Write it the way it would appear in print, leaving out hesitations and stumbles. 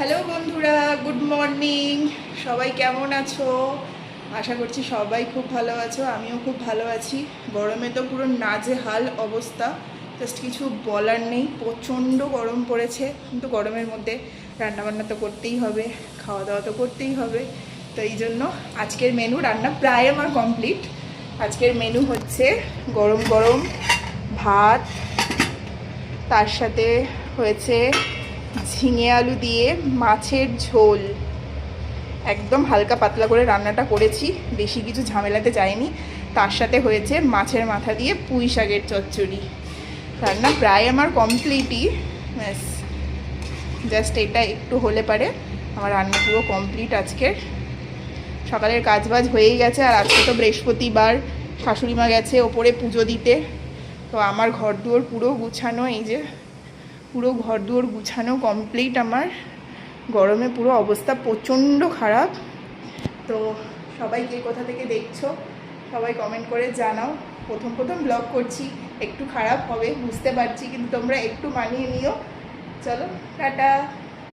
Hello বন্ধুরা, good morning. সবাই কেমন আছো? আশা করছি সবাই খুব ভালো আছো, আমিও খুব ভালো আছি। গরমে তো পুরো নাজেহাল অবস্থা, জাস্ট কিছু বলার নেই। প্রচণ্ড গরম পড়েছে, কিন্তু গরমের মধ্যে রান্নাবান্না তো করতেই হবে, খাওয়া দাওয়া তো করতেই হবে। তো এই জন্য আজকের মেনু রান্না প্রায় আমার কমপ্লিট। আজকের মেনু হচ্ছে গরম গরম ভাত, তার সাথে হয়েছে ঝিঙে আলু দিয়ে মাছের ঝোল। একদম হালকা পাতলা করে রান্নাটা করেছি, বেশি কিছু ঝামেলাতে যায়নি। তার সাথে হয়েছে মাছের মাথা দিয়ে পুঁই শাকের চচ্চড়ি। রান্না প্রায় আমার কমপ্লিটই, ব্যাস জাস্ট এটা একটু হলে পারে আমার রান্না পুরো কমপ্লিট আজকের। সকালের কাজবাজ হয়েই গেছে, আর আজকে তো বৃহস্পতিবার, শাশুড়ি মা গেছে ওপরে পুজো দিতে। তো আমার ঘর দুয়ার পুরো গুছানো, এই যে পুরো ঘর দুয়ার গুছানো কমপ্লিট আমার। গরমে পুরো অবস্থা প্রচণ্ড খারাপ। তো সবাই কে কোথা থেকে দেখছো সবাই কমেন্ট করে জানাও। প্রথম প্রথম ব্লগ করছি, একটু খারাপ হবে বুঝতে পারছি, কিন্তু তোমরা একটু মানিয়ে নিও। চলো টাটা।